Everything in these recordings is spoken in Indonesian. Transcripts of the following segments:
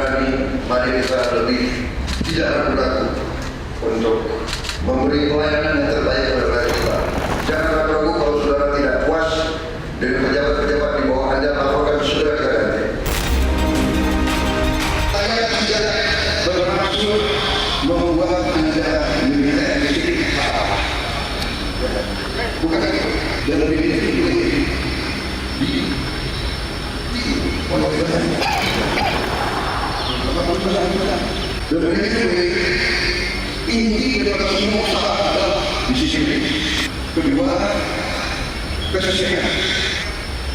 berani, mari kita lebih tidak ragu-ragu untuk memberi pelayanan yang terbaik kepada rakyat kita. Jangan ragu kalau saudara tidak puas dengan pejabat-pejabat di bawah Anda, laporkan segera ke Anda. Saya tidak bermaksud membuat Anda menjadi sedikit salah. Bukan itu. Dan lebih inti daripada semua usaha adalah disiplin. Kedua, kesesuaian.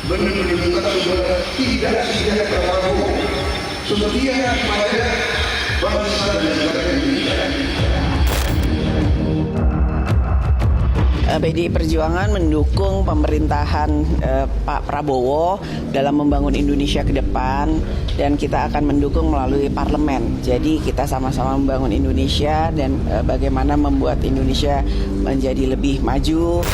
Benar-benar saudara tidak setia kepada Prabowo, setia kepada bangsa dan negara Indonesia. PDI Perjuangan mendukung pemerintahan Pak Prabowo dalam membangun Indonesia ke depan, dan kita akan mendukung melalui parlemen. Jadi kita sama-sama membangun Indonesia dan bagaimana membuat Indonesia menjadi lebih maju.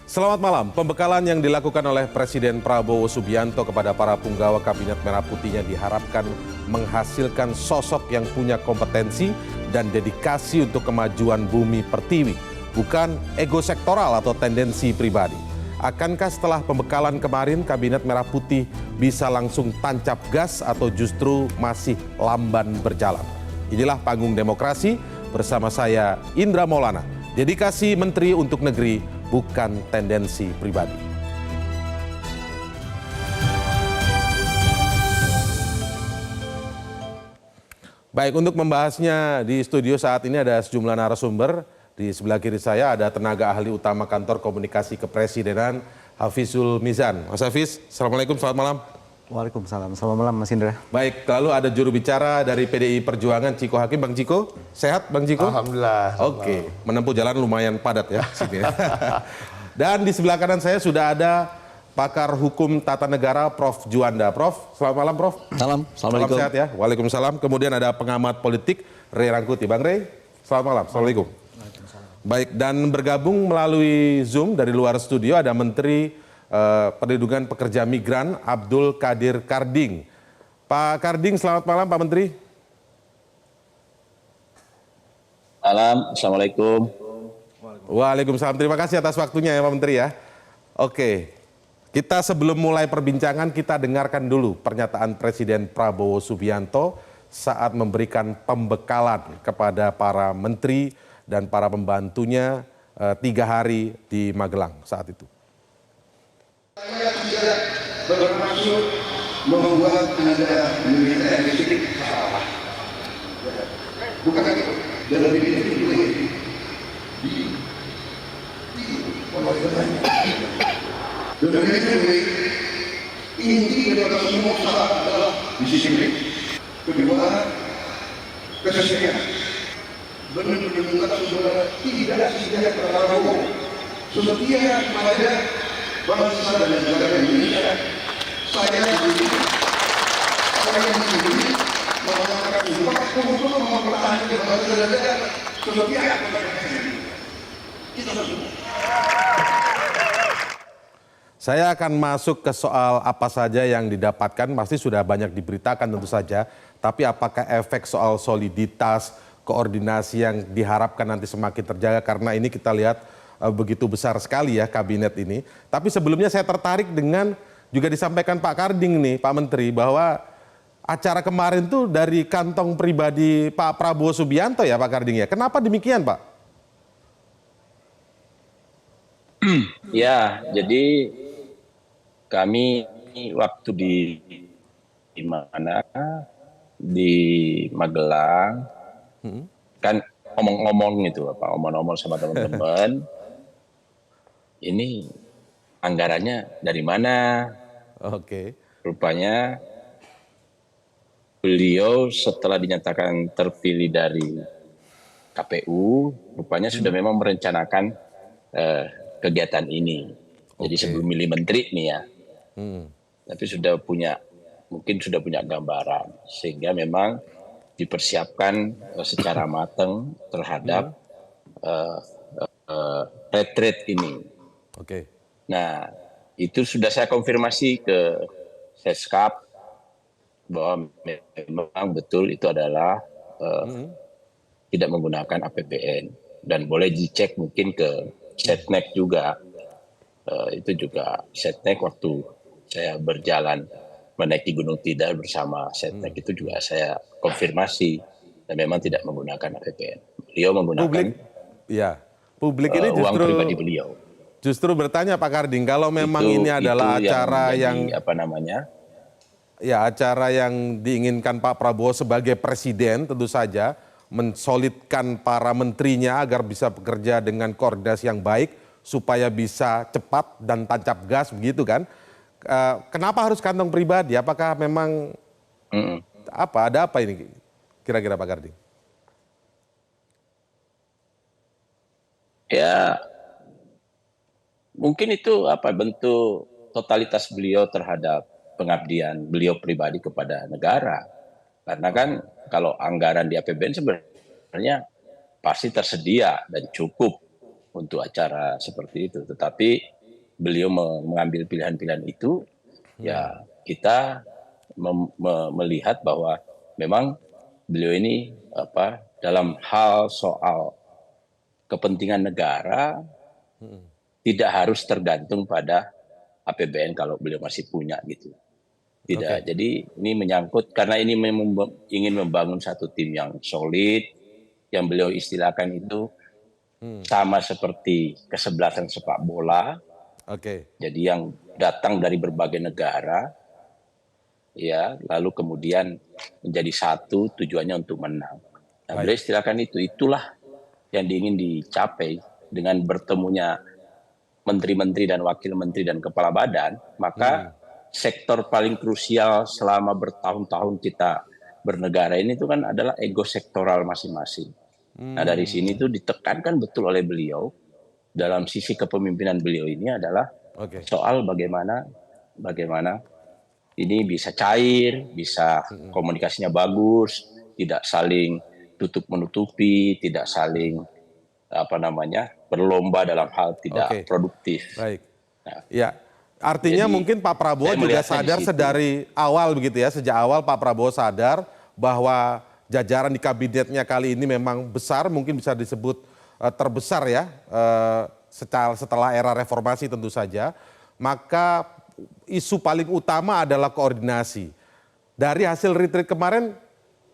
Selamat malam. Pembekalan yang dilakukan oleh Presiden Prabowo Subianto kepada para punggawa Kabinet Merah Putihnya diharapkan menghasilkan sosok yang punya kompetensi dan dedikasi untuk kemajuan bumi pertiwi, bukan ego sektoral atau tendensi pribadi. Akankah setelah pembekalan kemarin Kabinet Merah Putih bisa langsung tancap gas atau justru masih lamban berjalan? Inilah Panggung Demokrasi bersama saya Indra Maulana. Dedikasi Menteri untuk Negeri, bukan tendensi pribadi. Baik, untuk membahasnya di studio saat ini ada sejumlah narasumber. Di sebelah kiri saya ada tenaga ahli utama Kantor Komunikasi Kepresidenan, Hafizul Mizan. Mas Hafiz, Assalamualaikum, selamat malam. Waalaikumsalam, selamat malam Mas Indra. Baik, lalu ada juru bicara dari PDI Perjuangan, Ciko Hakim. Bang Ciko, sehat Bang Ciko? Alhamdulillah. Oke, menempuh jalan lumayan padat ya sini. Dan di sebelah kanan saya sudah ada pakar hukum tata negara Prof. Juanda. Prof, selamat malam Prof. Salam, assalamualaikum. Salam sehat ya, waalaikumsalam. Kemudian ada pengamat politik Rey Rangkuti. Bang Rey, selamat malam, assalamualaikum. Baik, dan bergabung melalui Zoom dari luar studio ada Menteri Perlindungan Pekerja Migran Abdul Qadir Karding. Pak Karding, selamat malam Pak Menteri. Malam, assalamualaikum. Waalaikumsalam, terima kasih atas waktunya ya Pak Menteri ya. Oke, kita sebelum mulai perbincangan kita dengarkan dulu pernyataan Presiden Prabowo Subianto saat memberikan pembekalan kepada para menteri dan para pembantunya 3 hari di Magelang saat itu. Saya tidak bermaksud membuat Anda menjadi sedikit salah. Bukan itu. Dan lebih inti daripada semua usaha adalah disiplin. Kedua, kesesuaian. Benar-benar saudara tidak setia kepada Prabowo, setia kepada bangsa dan negara Indonesia. Saya di sini mengatakan untuk mempertahankan bangsa dan negara, setia kepada kita semua. Saya akan masuk ke soal apa saja yang didapatkan, pasti sudah banyak diberitakan tentu saja, tapi apakah efek soal soliditas, koordinasi yang diharapkan nanti semakin terjaga, karena ini kita lihat begitu besar sekali ya kabinet ini. Tapi sebelumnya saya tertarik dengan juga disampaikan Pak Karding nih, Pak Menteri, bahwa acara kemarin tuh dari kantong pribadi Pak Prabowo Subianto ya Pak Karding ya. Kenapa demikian Pak? Ya, jadi kami waktu di mana di Magelang kan ngomong-ngomong itu apa ngomong-ngomong sama teman-teman ini anggarannya dari mana? Oke. Rupanya beliau setelah dinyatakan terpilih dari KPU, rupanya sudah memang merencanakan kegiatan ini. Jadi sebelum milih menteri nih ya, tapi sudah punya mungkin sudah punya gambaran, sehingga memang dipersiapkan secara matang terhadap retreat ini. Oke. Nah, itu sudah saya konfirmasi ke Seskap bahwa memang betul itu adalah tidak menggunakan APBN, dan boleh dicek mungkin ke Setnek juga. Itu juga Setnek waktu saya berjalan menaiki Gunung Tidar bersama Setnek itu juga saya konfirmasi dan memang tidak menggunakan APBN. Beliau menggunakan publik ini uang pribadi beliau. Justru bertanya Pak Karding, kalau memang ini adalah acara yang apa namanya? Ya, acara yang diinginkan Pak Prabowo sebagai presiden, tentu saja mensolidkan para menterinya agar bisa bekerja dengan koordinasi yang baik supaya bisa cepat dan tancap gas, begitu kan? Kenapa harus kantong pribadi? Apakah memang ada apa ini kira-kira Pak Karding? Ya, mungkin itu bentuk totalitas beliau terhadap pengabdian beliau pribadi kepada negara. Karena kan kalau anggaran di APBN sebenarnya pasti tersedia dan cukup untuk acara seperti itu. Tetapi beliau mengambil pilihan-pilihan itu, ya kita melihat bahwa memang beliau ini dalam hal soal kepentingan negara tidak harus tergantung pada APBN kalau beliau masih punya gitu. Tidak. Jadi ini menyangkut karena ini ingin membangun satu tim yang solid, yang beliau istilahkan itu sama seperti kesebelasan sepak bola. Jadi yang datang dari berbagai negara, ya, lalu kemudian menjadi satu tujuannya untuk menang. Nah, beliau istilahkan itulah yang ingin dicapai dengan bertemunya menteri-menteri dan wakil menteri dan kepala badan, maka sektor paling krusial selama bertahun-tahun kita bernegara ini itu kan adalah ego sektoral masing-masing. Nah, dari sini tuh ditekankan betul oleh beliau dalam sisi kepemimpinan beliau ini adalah soal bagaimana ini bisa cair, bisa komunikasinya bagus, tidak saling tutup-menutupi, tidak saling berlomba dalam hal tidak produktif. Nah, ya, artinya jadi, mungkin Pak Prabowo juga sadar sedari awal begitu ya, sejak awal Pak Prabowo sadar bahwa jajaran di kabinetnya kali ini memang besar, mungkin bisa disebut terbesar ya, setelah era reformasi tentu saja. Maka isu paling utama adalah koordinasi. Dari hasil retreat kemarin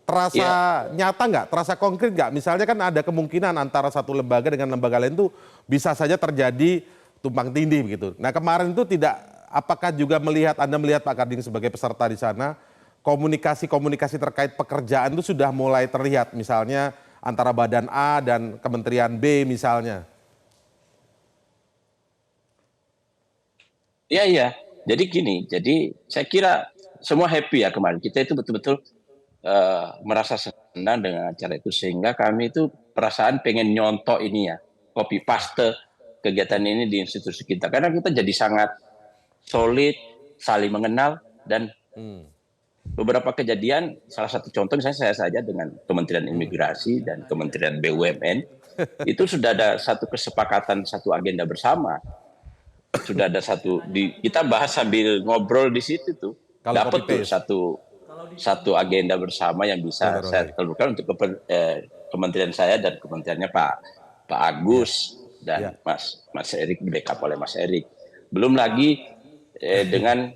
terasa nyata nggak, terasa konkret nggak? Misalnya kan ada kemungkinan antara satu lembaga dengan lembaga lain itu bisa saja terjadi tumpang tindih begitu. Nah, kemarin itu apakah juga Anda melihat Pak Karding sebagai peserta di sana, komunikasi terkait pekerjaan itu sudah mulai terlihat, misalnya antara Badan A dan Kementerian B misalnya? Iya. Jadi gini, saya kira semua happy ya kemarin. Kita itu betul-betul merasa senang dengan acara itu, sehingga kami itu perasaan pengen nyontok ini ya, copy paste kegiatan ini di institusi kita, karena kita jadi sangat solid, saling mengenal, dan beberapa kejadian, salah satu contoh misalnya saya saja dengan Kementerian Imigrasi dan Kementerian BUMN itu sudah ada satu kesepakatan, satu agenda bersama, sudah ada kita bahas sambil ngobrol di situ tuh, dapat tuh satu agenda bersama yang bisa saya telurkan untuk kementerian saya dan kementeriannya Pak Agus dan Mas Erik, di backup oleh Mas Erik. Belum lagi dengan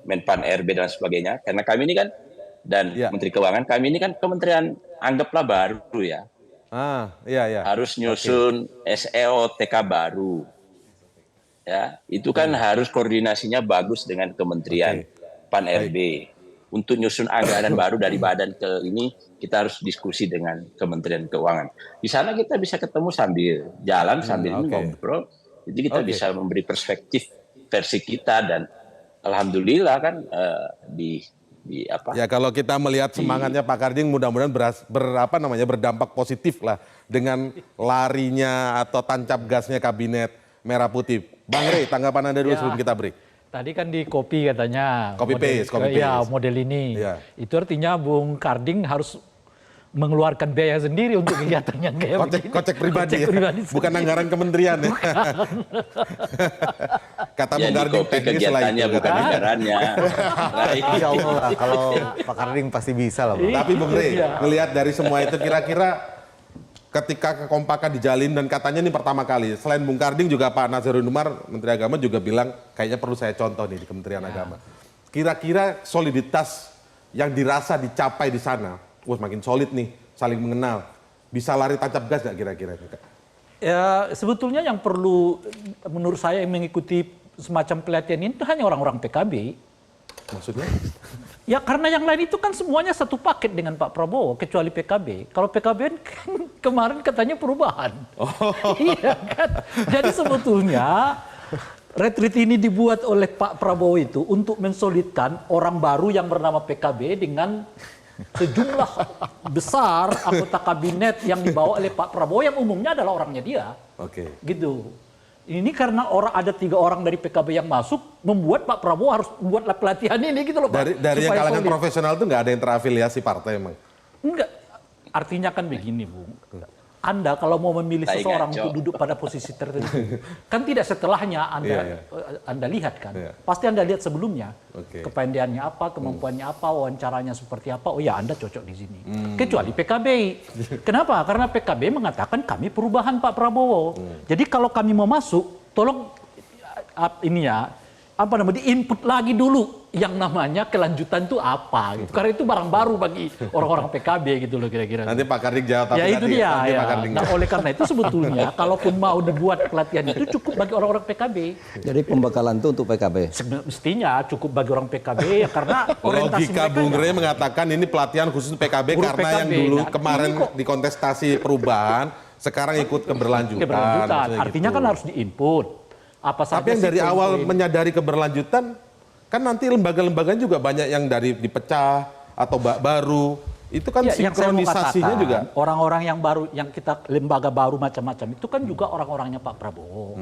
Menpan RB dan sebagainya, karena kami ini kan dan Menteri Keuangan, kami ini kan kementerian anggaplah baru ya. Harus nyusun SEO-TK baru. Ya, itu kan harus koordinasinya bagus dengan Kementerian Pan RB. Untuk nyusun anggaran baru dari badan ke ini, kita harus diskusi dengan Kementerian Keuangan. Di sana kita bisa ketemu sambil jalan, sambil ngobrol. Jadi kita bisa memberi perspektif versi kita, dan alhamdulillah kan Ya, kalau kita melihat semangatnya Pak Karding, mudah-mudahan berdampak positif lah dengan larinya atau tancap gasnya kabinet Merah Putih. Bang Rey, tanggapan Anda dulu sebelum kita break. Tadi kan di copy katanya. Copy paste, copy Iya, paste. model ini. Iya. Itu artinya Bung Karding harus mengeluarkan biaya sendiri untuk kegiatan yang kayak begini. Kocek pribadi, Kocek ya? pribadi Bukan anggaran kementerian ya. Kata Bung Jadi Karding kopi teknis lah kegiatannya itu. bukan katanya. anggarannya. Nah, Ya Allah lah, kalau Pak Karding pasti bisa lah, Bang. Tapi Bung Rey, Iya. ngelihat dari semua itu kira-kira ketika kekompakan dijalin dan katanya ini pertama kali. Selain Bung Karding juga Pak Nazarudin Umar, Menteri Agama juga bilang kayaknya perlu saya contoh nih di Kementerian Agama. Kira-kira soliditas yang dirasa dicapai di sana, wah makin solid nih, saling mengenal. Bisa lari tancap gas nggak kira-kira? Ya, sebetulnya yang perlu menurut saya yang mengikuti semacam pelatihan ini itu hanya orang-orang PKB. Maksudnya? Ya karena yang lain itu kan semuanya satu paket dengan Pak Prabowo kecuali PKB. Kalau PKB kan kemarin katanya perubahan. Iya kan. Jadi sebetulnya retreat ini dibuat oleh Pak Prabowo itu untuk mensolidkan orang baru yang bernama PKB dengan sejumlah besar anggota kabinet yang dibawa oleh Pak Prabowo yang umumnya adalah orangnya dia. Oke. Gitu. Ini karena ada 3 orang dari PKB yang masuk, membuat Pak Prabowo harus buat pelatihan ini gitu loh Pak. Dari yang Supaya kalangan solid. profesional tuh nggak ada yang terafiliasi partai emang? Enggak. Artinya kan begini, Bung. Anda kalau mau memilih Tai seseorang ngaco. untuk duduk pada posisi tertentu, kan tidak setelahnya Iya. Anda lihat kan. Iya. Pasti Anda lihat sebelumnya. Oke. Kepandiannya apa, kemampuannya apa, wawancaranya seperti apa. Oh ya, Anda cocok di sini. Kecuali PKB. Kenapa? Karena PKB mengatakan kami perubahan Pak Prabowo. Jadi kalau kami mau masuk, tolong ini ya, apa namanya, diinput lagi dulu yang namanya kelanjutan itu apa gitu. Karena itu barang baru bagi orang-orang PKB gitu loh kira-kira. Nanti Pak Karding jawab. tapi Ya itu nanti dia. nanti Ya. Pak Karding Nah jawab. oleh karena itu sebetulnya kalaupun mau dibuat pelatihan itu cukup bagi orang-orang PKB. Jadi pembekalan itu untuk PKB. Mestinya cukup bagi orang PKB ya karena orientasi Logika mereka Bung ya. Rey mengatakan ini pelatihan khusus PKB Guru karena yang PKB. dulu Nah, kemarin ini kok- di kontestasi perubahan sekarang ikut keberlanjutan. keberlanjutan. maksudnya Artinya gitu. kan harus diinput. Apa saja Tapi yang sih dari awal poin-poin. menyadari keberlanjutan kan nanti lembaga-lembaga juga banyak yang dari dipecah atau baru. Itu kan Ya, yang saya mau sinkronisasinya katakan, juga. orang-orang yang baru, yang kita lembaga baru macam-macam itu kan juga orang-orangnya Pak Prabowo.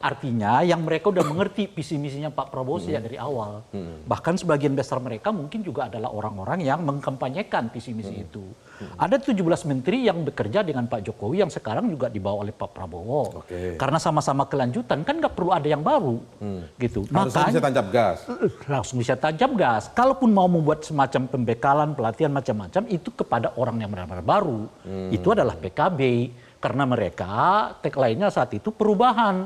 Artinya yang mereka udah mengerti visi misinya Pak Prabowo sejak dari awal. Bahkan sebagian besar mereka mungkin juga adalah orang-orang yang mengkampanyekan visi misi itu. Ada 17 menteri yang bekerja dengan Pak Jokowi yang sekarang juga dibawa oleh Pak Prabowo. Oke. Karena sama-sama kelanjutan kan nggak perlu ada yang baru, gitu. Harusnya bisa tancap gas. Langsung bisa tajam gas. Kalaupun mau membuat semacam pembekalan, pelatihan macam-macam itu kepada orang yang benar-benar baru. Itu adalah PKB karena mereka tagline-nya saat itu perubahan.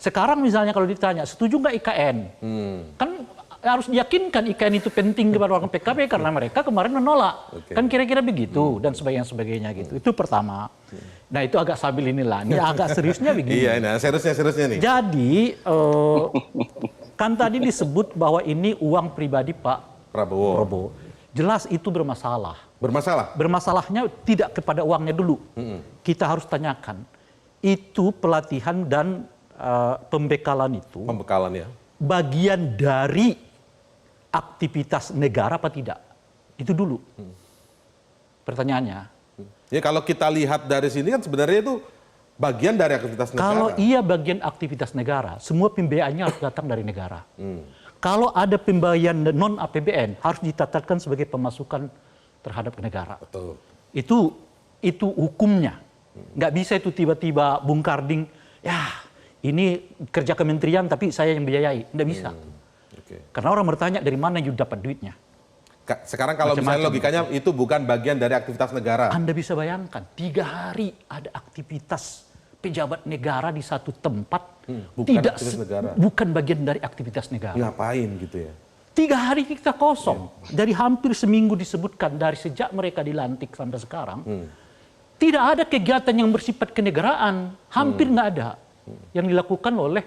Sekarang misalnya kalau ditanya setuju nggak IKN, kan harus diyakinkan IKN itu penting kepada orang PKB karena mereka kemarin menolak. Oke. Kan kira-kira begitu dan sebagainya gitu. Itu pertama. Nah itu agak sambil inilah. Ini agak seriusnya begini. Iya, nah seriusnya nih. Jadi kan tadi disebut bahwa ini uang pribadi Pak Prabowo. Prabowo. Jelas itu bermasalah. Bermasalah. Bermasalahnya tidak kepada uangnya dulu. Kita harus tanyakan. Itu pelatihan dan pembekalan itu Pembekalan ya. bagian dari aktivitas negara apa tidak? Itu dulu. Pertanyaannya. Ya kalau kita lihat dari sini kan sebenarnya itu bagian dari aktivitas negara. Kalau iya bagian aktivitas negara, semua pembiayaannya harus datang dari negara. Kalau ada pembayaran non APBN harus ditetapkan sebagai pemasukan terhadap negara. Betul. Itu hukumnya. Nggak bisa itu tiba-tiba Bung Karding, ya ini kerja kementerian tapi saya yang biayai. Nggak bisa. Oke. Karena orang bertanya dari mana you dapat duitnya. Sekarang kalau misalnya Macam-macam. logikanya itu bukan bagian dari aktivitas negara. Anda bisa bayangkan 3 hari ada aktivitas pejabat negara di satu tempat bukan aktivitas negara. bukan bagian dari aktivitas negara. Ngapain gitu ya? 3 hari kita kosong. Dari hampir seminggu disebutkan dari sejak mereka dilantik sampai sekarang. Tidak ada kegiatan yang bersifat kenegaraan. Hampir nggak ada. Yang dilakukan oleh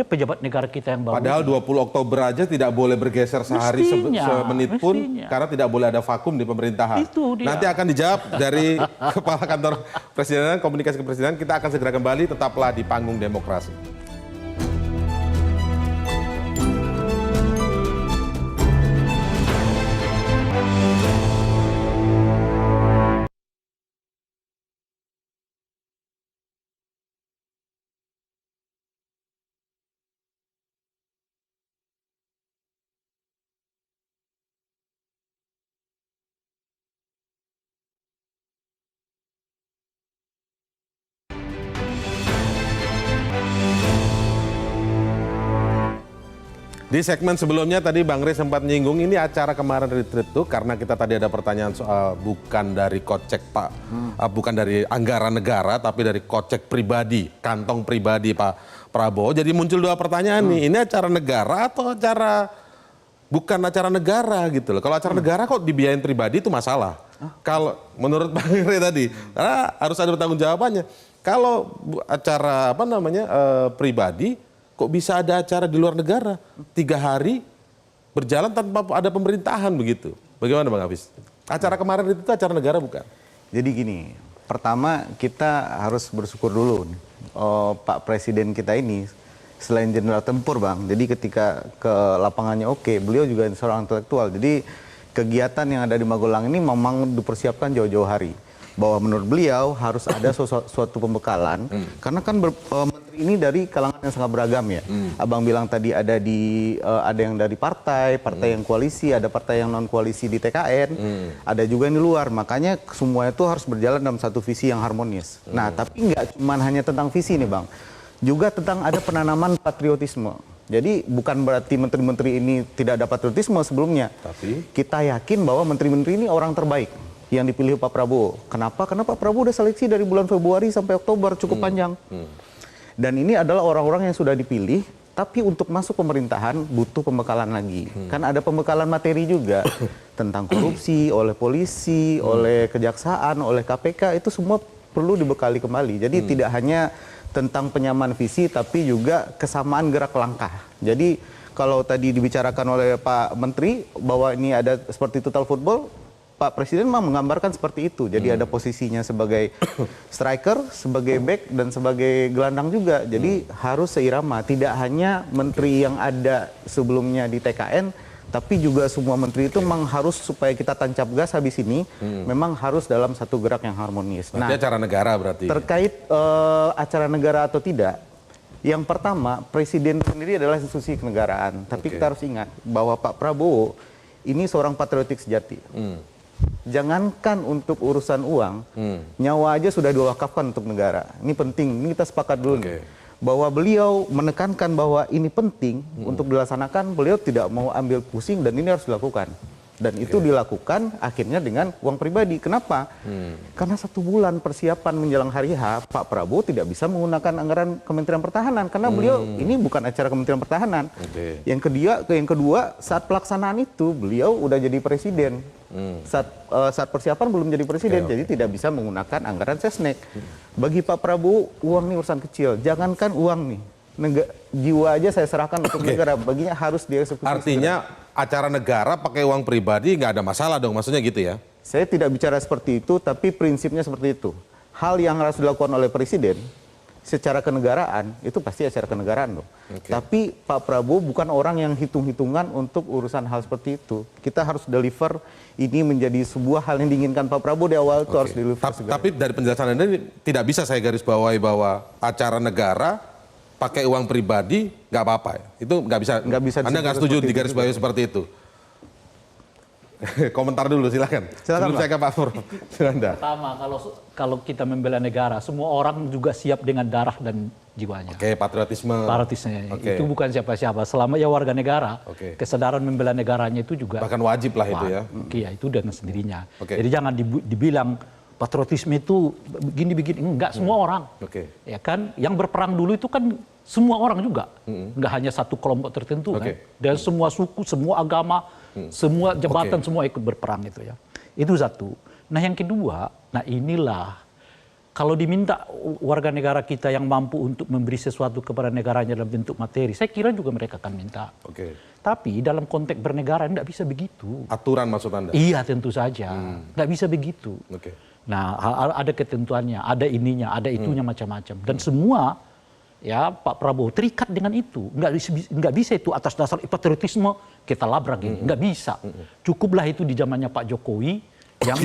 pejabat negara kita yang baru. Padahal 20 Oktober aja tidak boleh bergeser sehari Mestinya, semenit pun mestinya. karena tidak boleh ada vakum di pemerintahan. Itu dia. Nanti akan dijawab dari Kepala Kantor Presidenan, Komunikasi Kepresidenan. Kita akan segera kembali, tetaplah di Panggung Demokrasi. Di segmen sebelumnya tadi Bang Rey sempat nyinggung ini acara kemarin retreat tuh karena kita tadi ada pertanyaan soal bukan dari kocek Pak, bukan dari anggaran negara tapi dari kocek pribadi, kantong pribadi Pak Prabowo. Jadi muncul dua pertanyaan nih, ini acara negara atau bukan acara negara gitu loh. Kalau acara negara kok dibiayain pribadi itu masalah. Kalau menurut Bang Rey tadi, karena harus ada tanggung jawabannya. Kalau acara pribadi, kok bisa ada acara di luar negara 3 hari berjalan tanpa ada pemerintahan begitu? Bagaimana Bang Hafiz? Acara kemarin itu acara negara bukan? Jadi gini, pertama kita harus bersyukur dulu Pak Presiden kita ini selain jenderal tempur Bang. Jadi ketika ke lapangannya oke, beliau juga seorang intelektual. Jadi kegiatan yang ada di Magelang ini memang dipersiapkan jauh-jauh hari. Bahwa menurut beliau harus ada suatu pembekalan karena kan menteri ini dari kalangan yang sangat beragam ya. Abang bilang tadi ada yang dari partai yang koalisi, ada partai yang non koalisi di TKN, ada juga yang di luar. Makanya semua itu harus berjalan dalam satu visi yang harmonis. Nah, tapi nggak cuma hanya tentang visi nih Bang, juga tentang ada penanaman patriotisme. Jadi bukan berarti menteri-menteri ini tidak ada patriotisme sebelumnya. Tapi kita yakin bahwa menteri-menteri ini orang terbaik yang dipilih Pak Prabowo. Kenapa? Karena Pak Prabowo udah seleksi dari bulan Februari sampai Oktober, cukup panjang. Dan ini adalah orang-orang yang sudah dipilih, tapi untuk masuk pemerintahan butuh pembekalan lagi. Kan ada pembekalan materi juga tentang korupsi oleh polisi, oleh kejaksaan, oleh KPK, itu semua perlu dibekali kembali. Jadi tidak hanya tentang penyamaan visi, tapi juga kesamaan gerak langkah. Jadi kalau tadi dibicarakan oleh Pak Menteri bahwa ini ada seperti total football, Pak Presiden memang menggambarkan seperti itu. Jadi ada posisinya sebagai striker, sebagai back, dan sebagai gelandang juga. Jadi harus seirama. Tidak hanya menteri yang ada sebelumnya di TKN, tapi juga semua menteri itu memang harus supaya kita tancap gas habis ini, memang harus dalam satu gerak yang harmonis. Berarti acara negara berarti. Terkait acara negara atau tidak, yang pertama, Presiden sendiri adalah institusi kenegaraan. Tapi kita harus ingat bahwa Pak Prabowo ini seorang patriotik sejati. Jangankan untuk urusan uang, nyawa aja sudah diwakafkan untuk negara. Ini penting, ini kita sepakat dulu nih. Bahwa beliau menekankan bahwa ini penting untuk dilaksanakan, beliau tidak mau ambil pusing dan ini harus dilakukan. Dan itu dilakukan akhirnya dengan uang pribadi. Kenapa? Karena 1 bulan persiapan menjelang hari H, Pak Prabowo tidak bisa menggunakan anggaran Kementerian Pertahanan. Karena beliau ini bukan acara Kementerian Pertahanan. Yang kedua, saat pelaksanaan itu beliau udah jadi presiden. Saat persiapan belum jadi presiden, jadi tidak bisa menggunakan anggaran Sesnek. Bagi Pak Prabowo, uang ini urusan kecil. Jangankan uang nih, jiwa aja saya serahkan untuk negara. Baginya harus dieksekusi. Artinya acara negara pakai uang pribadi nggak ada masalah dong, maksudnya gitu ya? Saya tidak bicara seperti itu, tapi prinsipnya seperti itu. Hal yang harus dilakukan oleh presiden secara kenegaraan itu pasti acara kenegaraan dong. Tapi Pak Prabowo bukan orang yang hitung-hitungan untuk urusan hal seperti itu. Kita harus deliver, ini menjadi sebuah hal yang diinginkan Pak Prabowo di awal itu harus deliver. Tapi dari penjelasan Anda ini tidak bisa saya garis bawahi bahwa acara negara pakai uang pribadi nggak apa-apa ya? Itu nggak bisa. Anda nggak setuju di garis bawahi seperti itu? Komentar dulu silakan. Sebelum saya ke Pak Pur. Pertama, kalau kita membela negara, semua orang juga siap dengan darah dan jiwanya. Patriotisme. Itu bukan siapa-siapa. Selama ya warga negara, kesadaran membela negaranya itu juga. Bahkan wajib lah itu ya. Iya, itu dengan sendirinya. Jadi jangan dibilang patriotisme itu begini-begini. Enggak, semua orang. Ya kan, yang berperang dulu itu kan semua orang juga. Enggak hanya satu kelompok tertentu kan. Dan semua suku, semua agama, semua jabatan semua ikut berperang itu ya. Itu satu. Nah yang kedua, nah inilah kalau diminta warga negara kita yang mampu untuk memberi sesuatu kepada negaranya dalam bentuk materi, saya kira juga mereka akan minta. Tapi dalam konteks bernegara tidak bisa begitu. Aturan maksud Anda? Iya tentu saja, tidak bisa begitu. Nah ada ketentuannya, ada ininya, ada itunya macam-macam. Dan semua ya Pak Prabowo terikat dengan itu. Nggak bisa itu atas dasar patriotisme kita labrak ini. Nggak bisa. Cukuplah itu di zamannya Pak Jokowi yang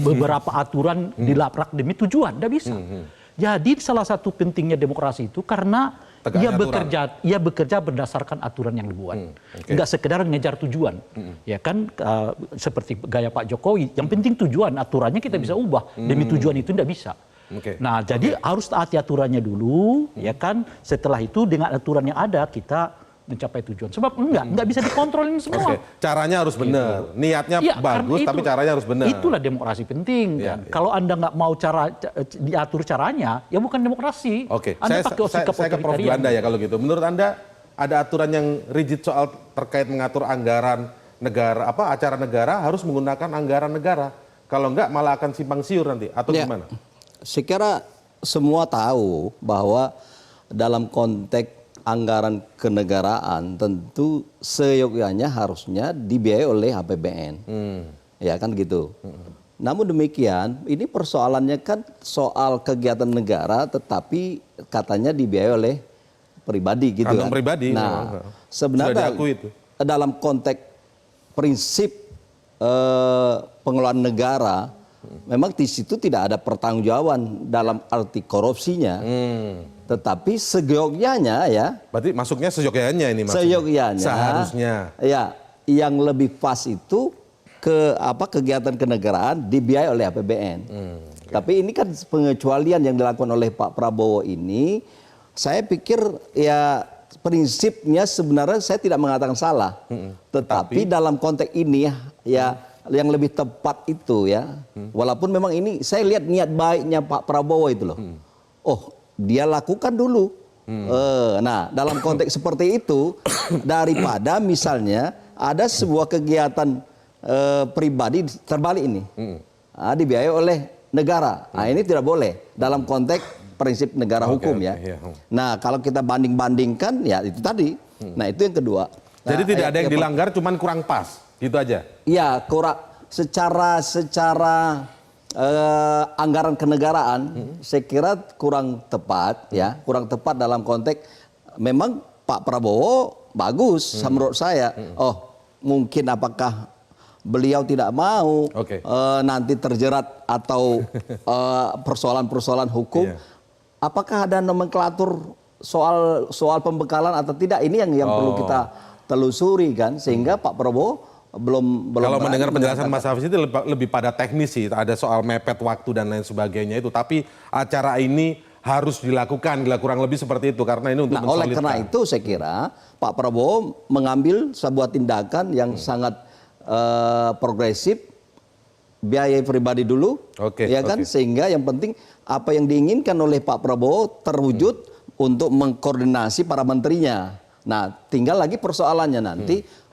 beberapa aturan dilabrak demi tujuan. Nggak bisa. Jadi salah satu pentingnya demokrasi itu karena ia bekerja berdasarkan aturan yang dibuat. Nggak sekedar ngejar tujuan. Ya kan seperti gaya Pak Jokowi. Yang penting tujuan, aturannya kita bisa ubah. Demi tujuan itu nggak bisa. Nah, jadi harus taati aturannya dulu, ya kan. Setelah itu dengan aturan yang ada kita mencapai tujuan. Sebab nggak bisa dikontrol ini semua. Oke, caranya harus benar. Niatnya Ya, bagus, karena tapi caranya harus benar. Itulah demokrasi penting. Ya, Kan? ya. Kalau Anda nggak mau diatur caranya, ya bukan demokrasi. Oke, Anda saya ke Prof. Juanda ya kalau gitu. Menurut Anda ada aturan yang rigid soal terkait mengatur anggaran negara, acara negara harus menggunakan anggaran negara. Kalau enggak malah akan simpang siur nanti atau Ya, gimana? saya kira semua tahu bahwa dalam konteks anggaran kenegaraan tentu seyogyanya harusnya dibiayai oleh APBN. Ya kan gitu. Namun demikian, ini persoalannya kan soal kegiatan negara tetapi katanya dibiayai oleh pribadi gitu Kantong kan. pribadi. Nah, memang. sebenarnya Sudah diakui itu. dalam konteks prinsip pengelolaan negara, memang di situ tidak ada pertanggungjawaban dalam arti korupsinya. Tetapi seyogyanya ya, Berarti masuknya seyogyanya ini maksudnya. seyogyanya Seharusnya. ya yang lebih pas itu kegiatan kenegaraan dibiayai oleh APBN. Tapi ini kan pengecualian yang dilakukan oleh Pak Prabowo ini, saya pikir ya prinsipnya sebenarnya saya tidak mengatakan salah. Tetapi dalam konteks ini ya yang lebih tepat itu ya, walaupun memang ini saya lihat niat baiknya Pak Prabowo itu loh. Oh, dia lakukan dulu. Nah, dalam konteks seperti itu, daripada misalnya ada sebuah kegiatan pribadi terbalik ini, dibiayai oleh negara. Nah, ini tidak boleh dalam konteks prinsip negara hukum ya. iya. Nah, kalau kita banding-bandingkan ya itu tadi. Nah, itu yang kedua. Jadi Nah, tidak ada yang dilanggar, cuman kurang pas, gitu aja. Ya, kurang secara anggaran kenegaraan saya kira kurang tepat ya, kurang tepat dalam konteks memang Pak Prabowo bagus menurut saya. Oh, mungkin apakah beliau tidak mau nanti terjerat atau persoalan-persoalan hukum? Iya. Apakah ada nomenklatur soal pembekalan atau tidak? Ini yang perlu kita telusuri kan, sehingga Pak Prabowo belum Kalau mendengar berani penjelasan menyatakan. Mas Hafiz itu lebih pada teknis sih, ada soal mepet waktu dan lain sebagainya itu. Tapi acara ini harus dilakukan, kurang lebih seperti itu karena ini untuk Nah, oleh mensolidkan. karena itu saya kira Pak Prabowo mengambil sebuah tindakan yang sangat progresif, biaya pribadi dulu, ya kan, sehingga yang penting apa yang diinginkan oleh Pak Prabowo terwujud untuk mengkoordinasi para menterinya. Nah, tinggal lagi persoalannya nanti.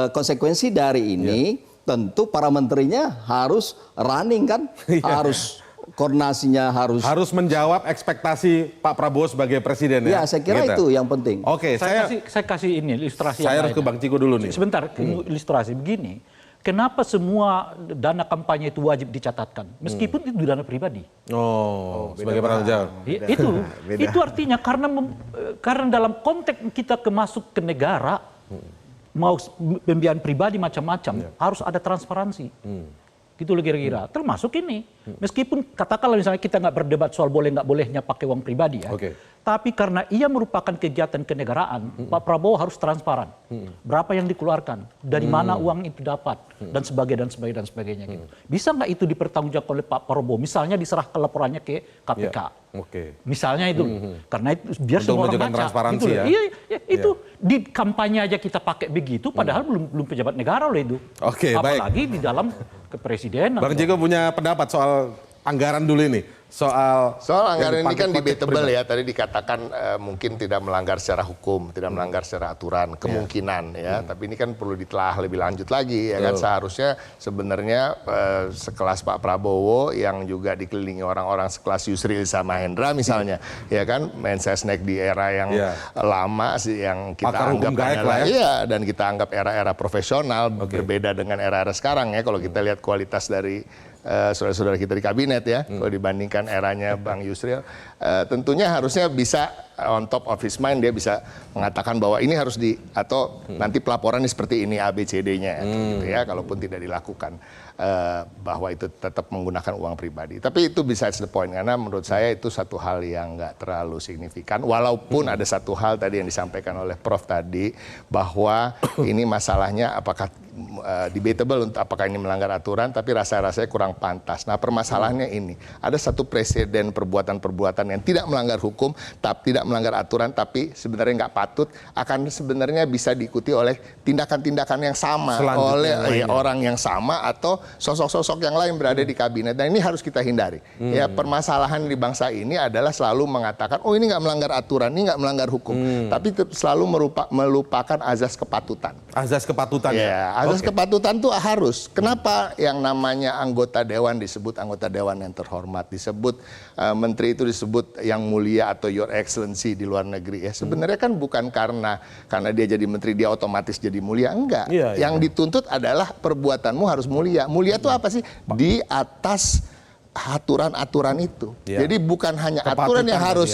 Konsekuensi dari ini tentu para menterinya harus running kan, harus koordinasinya harus menjawab ekspektasi Pak Prabowo sebagai presiden ya. Ya, saya kira itu yang penting. Oke, saya kasih ini ilustrasi saya yang harus ke lain. Bang Ciko dulu nih. Sebentar, ilustrasi begini. Kenapa semua dana kampanye itu wajib dicatatkan, meskipun itu dana pribadi? Sebagai penanggung jawab. Itu artinya karena dalam konteks kita masuk ke negara, mau pembiayaan pribadi macam-macam, harus ada transparansi. Gitu loh kira-kira. Termasuk ini. Meskipun katakanlah misalnya kita nggak berdebat soal boleh nggak bolehnya pakai uang pribadi ya. Tapi karena ia merupakan kegiatan kenegaraan, Pak Prabowo harus transparan. Berapa yang dikeluarkan, dari mana uang itu dapat, dan sebagainya gitu. Bisa nggak itu dipertanggungjawabkan oleh Pak Prabowo? Misalnya diserahkan laporannya ke KPK. Misalnya itu, karena itu biar untuk semua orang baca. transparansi Gitu ya. Iya, itu di kampanye aja kita pakai begitu, padahal belum pejabat negara loh itu. Apalagi di dalam kepresidenan. Bang Ciko punya pendapat soal anggaran dulu ini. Soal anggaran ini kan debatable ya, tadi dikatakan mungkin tidak melanggar secara hukum, tidak melanggar secara aturan, kemungkinan ya, tapi ini kan perlu ditelah lebih lanjut lagi ya kan. Seharusnya sebenarnya sekelas Pak Prabowo yang juga dikelilingi orang-orang sekelas Yusril Iza Mahendra misalnya, ya kan, Mensesnek di era yang lama sih, yang kita anggap adalah dan kita anggap era-era profesional, berbeda dengan era-era sekarang ya, kalau kita lihat kualitas dari saudara-saudara kita di kabinet ya, kalau dibandingkan eranya Bang Yusril, tentunya harusnya bisa on top of his mind, dia bisa mengatakan bahwa ini harus atau nanti pelaporannya seperti ini ABCD-nya gitu ya, kalaupun tidak dilakukan, bahwa itu tetap menggunakan uang pribadi. Tapi itu besides the point, karena menurut saya itu satu hal yang nggak terlalu signifikan, walaupun ada satu hal tadi yang disampaikan oleh Prof tadi, bahwa ini masalahnya apakah debatable untuk apakah ini melanggar aturan, tapi rasanya kurang pantas. Nah, permasalahannya ini, ada satu presiden perbuatan-perbuatan yang tidak melanggar hukum, tidak melanggar aturan, tapi sebenarnya nggak patut, akan sebenarnya bisa diikuti oleh tindakan-tindakan yang sama oleh orang yang sama atau sosok-sosok yang lain berada di kabinet. Dan ini harus kita hindari. Ya, permasalahan di bangsa ini adalah selalu mengatakan, oh ini nggak melanggar aturan, ini nggak melanggar hukum, tapi selalu melupakan azas kepatutan. Azas kepatutan ya. Azas kepatutan tuh harus. Kenapa yang namanya anggota dewan disebut anggota dewan yang terhormat, disebut menteri itu disebut yang mulia atau your excellency di luar negeri ya. Sebenarnya kan bukan karena dia jadi menteri dia otomatis jadi mulia, enggak. Yang dituntut adalah perbuatanmu harus mulia. Mulia itu apa sih? Di atas aturan-aturan itu. Jadi bukan hanya aturan yang harus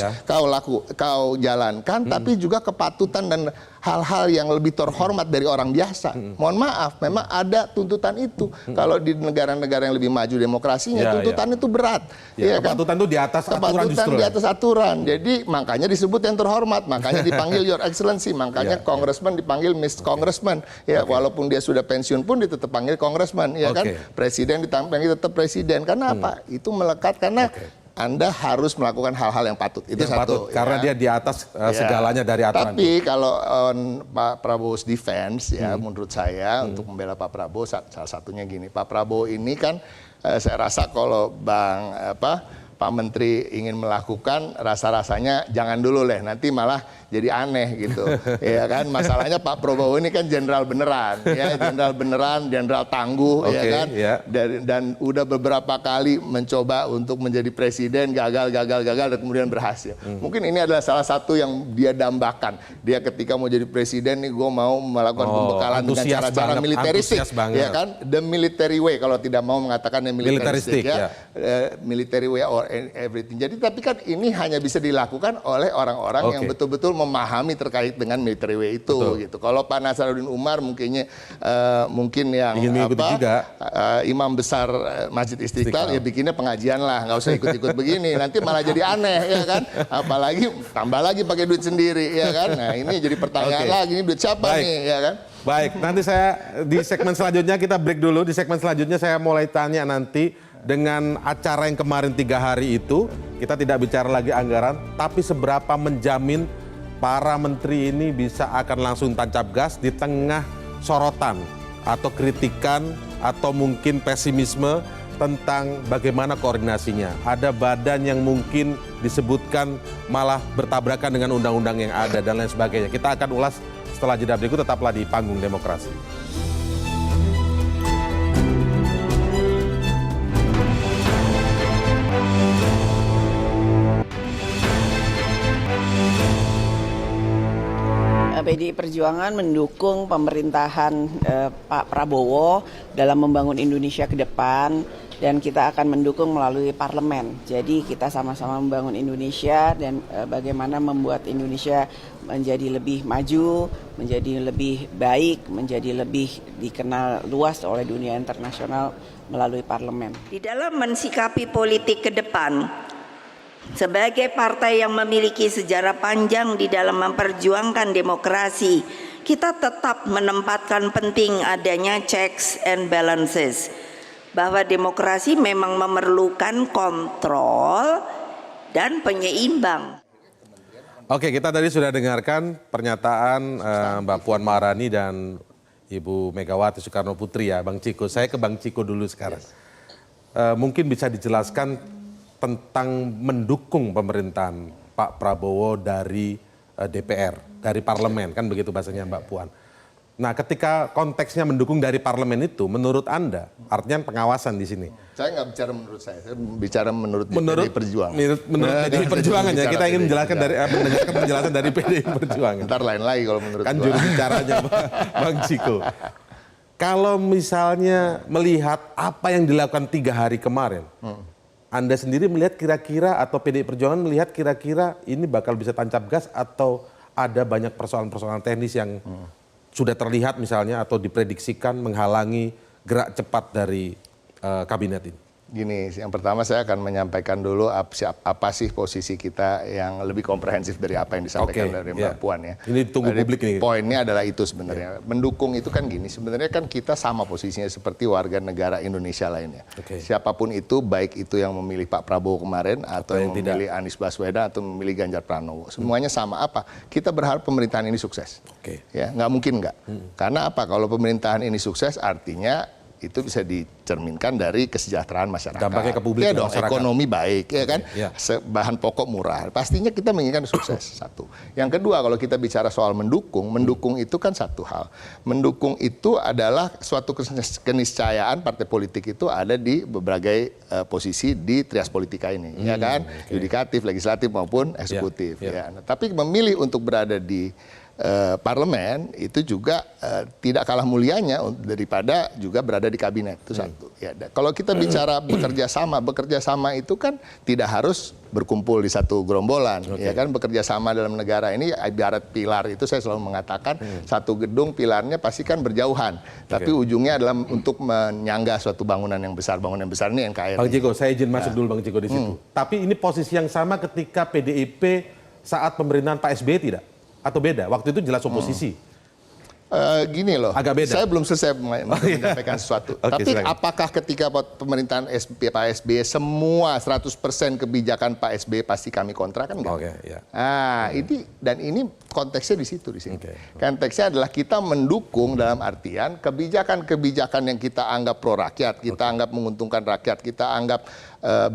kau jalankan, tapi juga kepatutan dan hal-hal yang lebih terhormat dari orang biasa. Mohon maaf, memang ada tuntutan itu. Kalau di negara-negara yang lebih maju demokrasinya, tuntutan itu berat. Kepatutan itu di atas aturan justru. Di atas aturan. Jadi makanya disebut yang terhormat, makanya dipanggil Your Excellency, makanya Congressman dipanggil Miss Congressman. Walaupun dia sudah pensiun pun dia tetap panggil Congressman, kan? Presiden dipanggil tetap presiden. Karena apa? Itu melekat karena Anda harus melakukan hal-hal yang patut. Itu satu. Karena dia di atas segalanya dari aturan. Tapi kalau Pak Prabowo's defense menurut saya untuk membela Pak Prabowo salah satunya gini. Pak Prabowo ini kan saya rasa kalau Pak Menteri ingin melakukan rasa-rasanya jangan dulu nanti malah jadi aneh gitu. Ya kan, masalahnya Pak Prabowo ini kan jenderal beneran, jenderal tangguh, kan. Dan udah beberapa kali mencoba untuk menjadi presiden, gagal dan kemudian berhasil. Mungkin ini adalah salah satu yang dia dambakan. Dia ketika mau jadi presiden nih, gue mau melakukan pembekalan dengan cara-cara militeristik, ya kan, the military way kalau tidak mau mengatakan yang militeristik, military way or everything. Jadi tapi kan ini hanya bisa dilakukan oleh orang-orang yang betul-betul memahami terkait dengan military way itu. Gitu. Kalau Pak Nasaruddin Umar mungkin yang imam besar Masjid Istiqlal ya bikinnya pengajian lah, nggak usah ikut-ikut begini. Nanti malah jadi aneh, ya kan? Apalagi tambah lagi pakai duit sendiri, ya kan? Nah ini jadi pertanyaan lagi, ini duit siapa nih, ya kan? Baik, nanti saya di segmen selanjutnya kita break dulu. Di segmen selanjutnya saya mulai tanya nanti dengan acara yang kemarin 3 hari itu, kita tidak bicara lagi anggaran, tapi seberapa menjamin para menteri ini bisa akan langsung tancap gas di tengah sorotan atau kritikan atau mungkin pesimisme tentang bagaimana koordinasinya. Ada badan yang mungkin disebutkan malah bertabrakan dengan undang-undang yang ada dan lain sebagainya. Kita akan ulas setelah jeda berikut, tetaplah di Panggung Demokrasi. PDI Perjuangan mendukung pemerintahan Pak Prabowo dalam membangun Indonesia ke depan, dan kita akan mendukung melalui parlemen. Jadi kita sama-sama membangun Indonesia dan bagaimana membuat Indonesia menjadi lebih maju, menjadi lebih baik, menjadi lebih dikenal luas oleh dunia internasional melalui parlemen. Di dalam mensikapi politik ke depan, sebagai partai yang memiliki sejarah panjang di dalam memperjuangkan demokrasi, kita tetap menempatkan penting adanya checks and balances. Bahwa demokrasi memang memerlukan kontrol dan penyeimbang. Oke, kita tadi sudah dengarkan pernyataan Mbak Puan Maharani dan Ibu Megawati Soekarno Putri ya, Bang Ciko. Saya ke Bang Ciko dulu sekarang. Mungkin bisa dijelaskan tentang mendukung pemerintahan Pak Prabowo dari DPR, dari parlemen, kan begitu bahasanya Mbak Puan. Nah, ketika konteksnya mendukung dari parlemen itu, menurut Anda, artinya pengawasan di sini. Saya nggak bicara menurut saya bicara menurut PDI Perjuangan. Menurut PDI Perjuangan ya, kita ingin menjelaskan mendengarkan penjelasan dari PDI Perjuangan. Ntar lain lagi kalau menurut kan juru bicaranya Bang Ciko. Kalau misalnya melihat apa yang dilakukan 3 hari kemarin, Anda sendiri melihat kira-kira atau PDI Perjuangan melihat kira-kira ini bakal bisa tancap gas atau ada banyak persoalan-persoalan teknis yang sudah terlihat misalnya atau diprediksikan menghalangi gerak cepat dari kabinet ini? Gini, yang pertama saya akan menyampaikan dulu apa sih posisi kita yang lebih komprehensif dari apa yang disampaikan dari Mbak Puan ya. Ini tunggu publik nih. Poinnya adalah itu sebenarnya. Mendukung itu kan gini, sebenarnya kan kita sama posisinya seperti warga negara Indonesia lainnya. Siapapun itu, baik itu yang memilih Pak Prabowo kemarin atau yang memilih Anies Baswedan atau memilih Ganjar Pranowo, semuanya sama apa? Kita berharap pemerintahan ini sukses. Ya, nggak mungkin nggak. Karena apa? Kalau pemerintahan ini sukses, artinya itu bisa dicerminkan dari kesejahteraan masyarakat. Dampaknya ke publik, ya dong, masyarakat. ekonomi baik, ya kan? Bahan pokok murah. Pastinya kita menginginkan sukses, satu. Yang kedua, kalau kita bicara soal mendukung itu kan satu hal. Mendukung itu adalah suatu keniscayaan partai politik itu ada di berbagai posisi di trias politika ini, ya kan? Yudikatif, legislatif maupun eksekutif. Ya. Nah, tapi memilih untuk berada di parlemen itu juga tidak kalah mulianya daripada juga berada di kabinet, itu satu. Ya, kalau kita bicara bekerja sama itu kan tidak harus berkumpul di satu gerombolan, ya kan? Bekerja sama dalam negara ini ibarat pilar, itu saya selalu mengatakan satu gedung pilarnya pasti kan berjauhan, tapi ujungnya adalah untuk menyangga suatu bangunan yang besar ini NKRI. Bang Ciko, saya izin masuk dulu Bang Ciko di situ. Tapi ini posisi yang sama ketika PDIP saat pemerintahan Pak SBY tidak? Atau beda? Waktu itu jelas oposisi. Gini loh, agak beda. Saya belum selesai menyampaikan sesuatu. Tapi silakan. apakah ketika pemerintahan Pak SBY semua 100% kebijakan Pak SBY pasti kami kontra kan enggak? Ini konteksnya di situ di sini. Konteksnya adalah kita mendukung dalam artian kebijakan-kebijakan yang kita anggap pro rakyat, kita anggap menguntungkan rakyat, kita anggap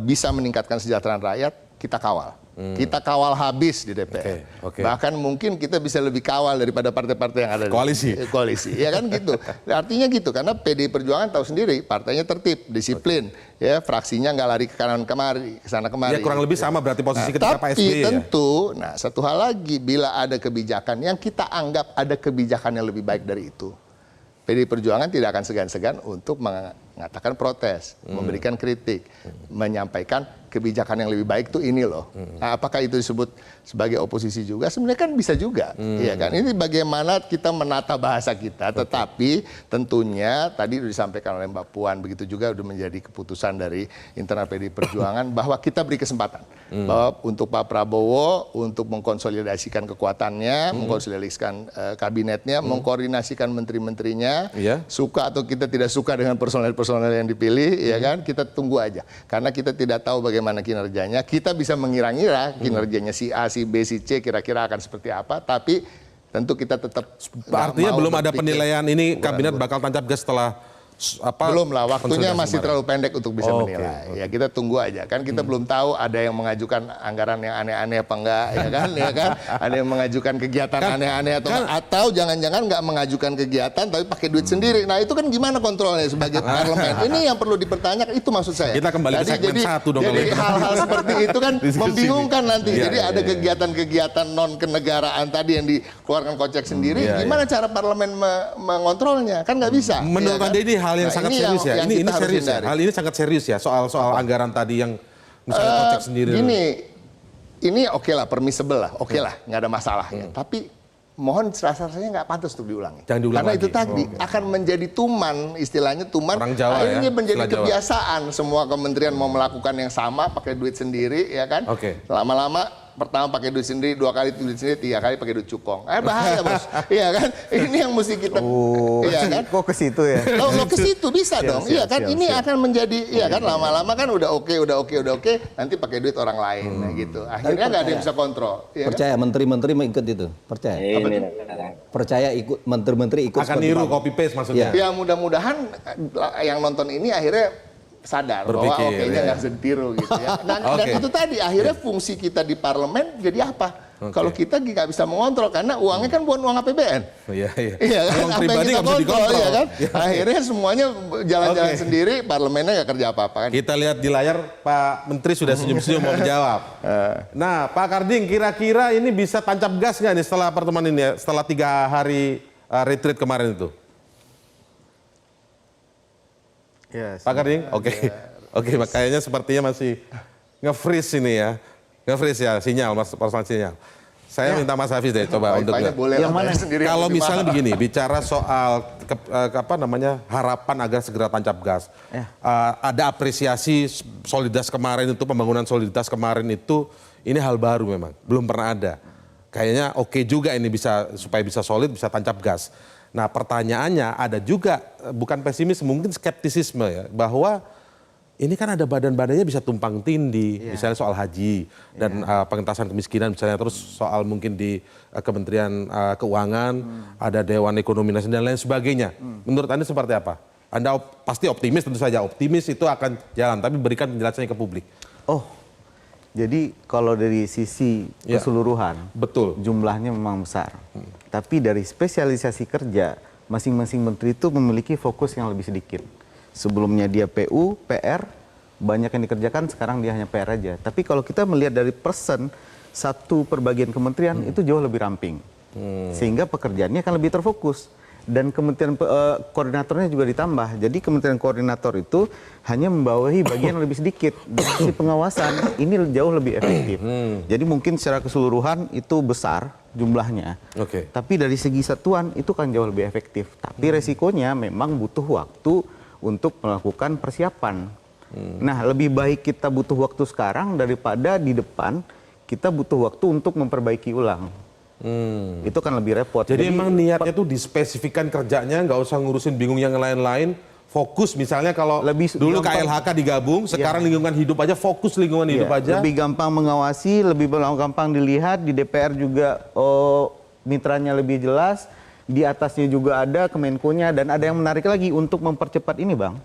bisa meningkatkan kesejahteraan rakyat, kita kawal. Kita kawal habis di DPR. Bahkan mungkin kita bisa lebih kawal daripada partai-partai yang ada di koalisi. Ya kan gitu. Artinya gitu, karena PDI Perjuangan tahu sendiri, partainya tertib, disiplin, ya fraksinya nggak lari ke kanan kemari, ke sana kemari. Ya kurang lebih sama berarti posisi ketika Pak SBY. Tapi tentu, nah satu hal lagi, bila ada kebijakan yang kita anggap ada kebijakan yang lebih baik dari itu, PDI Perjuangan tidak akan segan-segan untuk mengatakan protes, memberikan kritik, menyampaikan kebijakan yang lebih baik itu ini loh. Nah, apakah itu disebut sebagai oposisi juga? Sebenarnya kan bisa juga, ya kan? Ini bagaimana kita menata bahasa kita, tetapi tentunya tadi sudah disampaikan oleh Mbak Puan, begitu juga sudah menjadi keputusan dari internal PDI Perjuangan bahwa kita beri kesempatan bahwa untuk Pak Prabowo untuk mengkonsolidasikan kekuatannya, mengkonsolidasikan kabinetnya, mengkoordinasikan menteri-menterinya, suka atau kita tidak suka dengan personel-personel yang dipilih, ya kan? Kita tunggu aja, karena kita tidak tahu bagaimana kinerjanya. Kita bisa mengira-ngira kinerjanya si A, si B, si C kira-kira akan seperti apa, tapi tentu kita tetap artinya belum ada penilaian ini kabinet bakal tancap gas setelah belum lah, waktunya masih terlalu pendek untuk bisa menilai. Ya kita tunggu aja, kan kita belum tahu ada yang mengajukan anggaran yang aneh-aneh apa enggak, ya kan? Ada yang mengajukan kegiatan aneh-aneh atau jangan-jangan nggak mengajukan kegiatan tapi pakai duit sendiri. Nah itu kan gimana kontrolnya sebagai parlemen? Ini yang perlu dipertanyakan, itu maksud saya. Kita kembali ke segmen satu dong. Jadi hal-hal seperti itu kan membingungkan nanti. Jadi ada kegiatan-kegiatan non kenegaraan tadi yang dikeluarkan kocek sendiri. Gimana cara parlemen mengontrolnya? Kan nggak bisa. Menurut Anda ini hal yang sangat serius ya. Ini serius ya. Hal ini sangat serius ya soal anggaran tadi yang misalnya kocek sendiri. Ini oke lah, permissible lah, oke lah, nggak ada masalah ya. Tapi mohon rasanya nggak pantas untuk diulangi. Jangan diulang karena lagi. itu tadi akan menjadi tuman, istilahnya tuman. Akhirnya menjadi kebiasaan. Semua kementerian mau melakukan yang sama, pakai duit sendiri, ya kan? Lama-lama pertama pakai duit sendiri, 2 kali duit sendiri, 3 kali pakai duit cukong. Bahaya bos, iya kan? Ini yang mesti kita, iya kan? Kok ke situ ya? Lo ke situ bisa dong, iya kan? Ini akan menjadi, iya kan? Lama-lama kan udah oke, nanti pakai duit orang lain, gitu. Akhirnya nggak ada yang bisa kontrol. Percaya menteri-menteri mau ikut itu? Percaya? Percaya ikut menteri-menteri ikut? Akan niru copy paste maksudnya? Ya mudah-mudahan yang nonton ini akhirnya sadar bahwa kayaknya nggak bisa ditiru gitu ya. Dan itu tadi akhirnya fungsi kita di parlemen jadi apa? Kalau kita nggak bisa mengontrol karena uangnya kan bukan uang APBN. Iya kan? Uang pribadi nggak bisa dikontrol. Ya kan? Akhirnya semuanya jalan-jalan sendiri, parlemennya nggak kerja apa-apa kan. Kita lihat di layar Pak Menteri sudah senyum-senyum mau menjawab. Nah Pak Karding, kira-kira ini bisa tancap gas nggak nih setelah pertemuan ini ya? Setelah 3 hari retreat kemarin itu? Ya, Pak Karding, oke, kayaknya sepertinya masih nge-freeze ini ya, nge-freeze ya sinyal, persoalan sinyal. Saya minta Mas Hafiz deh coba untuk Wifi-nya boleh Yang lah, mana? bayar sendiri kalau yang lebih misalnya mahal. begini, bicara soal harapan agar segera tancap gas. Ada apresiasi soliditas kemarin itu, pembangunan soliditas kemarin itu, ini hal baru memang, belum pernah ada. Kayaknya oke juga ini supaya bisa solid, bisa tancap gas. Nah, pertanyaannya ada juga bukan pesimis, mungkin skeptisisme ya, bahwa ini kan ada badan-badannya bisa tumpang tindih, misalnya soal haji dan pengentasan kemiskinan misalnya, terus soal mungkin di Kementerian Keuangan, ada Dewan Ekonomi Nasional dan lain sebagainya. Menurut Anda seperti apa? Anda pasti optimis, tentu saja optimis itu akan jalan, tapi berikan penjelasannya ke publik. Oh, jadi kalau dari sisi keseluruhan, Betul. jumlahnya memang besar. Tapi dari spesialisasi kerja, masing-masing menteri itu memiliki fokus yang lebih sedikit. Sebelumnya dia PU, PR, banyak yang dikerjakan, sekarang dia hanya PR aja. Tapi kalau kita melihat dari satu perbagian kementerian, itu jauh lebih ramping. Sehingga pekerjaannya akan lebih terfokus. Dan kementerian koordinatornya juga ditambah. Jadi kementerian koordinator itu hanya membawahi bagian yang lebih sedikit. Dari sisi pengawasan, ini jauh lebih efektif. Jadi mungkin secara keseluruhan itu besar jumlahnya. Tapi dari segi satuan itu kan jauh lebih efektif. Tapi resikonya memang butuh waktu untuk melakukan persiapan. Nah, lebih baik kita butuh waktu sekarang daripada di depan kita butuh waktu untuk memperbaiki ulang. Itu kan lebih repot. Jadi emang niatnya tuh dispesifikan kerjanya, nggak usah ngurusin bingung yang lain-lain. Fokus misalnya kalau dulu KLHK digabung, sekarang lingkungan hidup aja, fokus lingkungan hidup aja. Lebih gampang mengawasi, lebih gampang dilihat. Di DPR juga mitranya lebih jelas. Di atasnya juga ada Kemenko-nya, dan ada yang menarik lagi untuk mempercepat ini, Bang.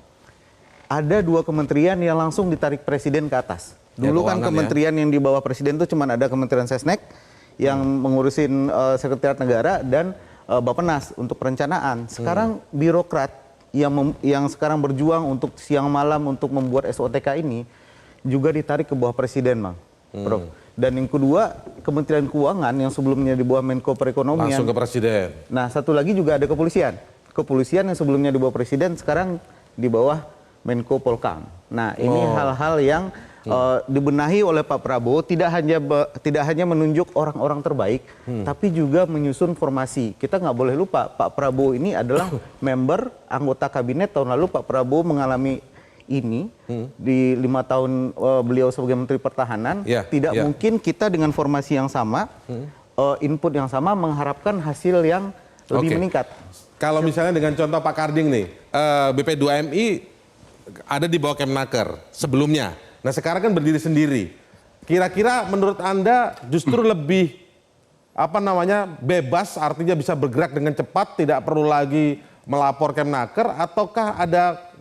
Ada 2 kementerian yang langsung ditarik presiden ke atas. Dulu kan kementerian yang di bawah presiden itu cuma ada Kementerian Sesnek yang mengurusin Sekretariat Negara dan Bappenas untuk perencanaan. Sekarang birokrat yang sekarang berjuang untuk siang malam untuk membuat SOTK ini juga ditarik ke bawah presiden, Bang. Prof. Dan yang kedua, Kementerian Keuangan yang sebelumnya di bawah Menko Perekonomian. Langsung ke presiden. Nah, satu lagi juga ada kepolisian. Kepolisian yang sebelumnya di bawah presiden, sekarang di bawah Menko Polkam. Nah, ini hal-hal yang dibenahi oleh Pak Prabowo, tidak hanya menunjuk orang-orang terbaik, tapi juga menyusun formasi. Kita nggak boleh lupa, Pak Prabowo ini adalah member anggota kabinet. Tahun lalu Pak Prabowo mengalami ini di 5 tahun beliau sebagai Menteri Pertahanan, tidak mungkin kita dengan formasi yang sama, input yang sama, mengharapkan hasil yang lebih meningkat. Kalau misalnya dengan contoh Pak Karding nih, BP2MI ada di bawah Kemnaker sebelumnya. Nah sekarang kan berdiri sendiri. Kira-kira menurut Anda justru lebih bebas, artinya bisa bergerak dengan cepat, tidak perlu lagi melapor Kemnaker, ataukah ada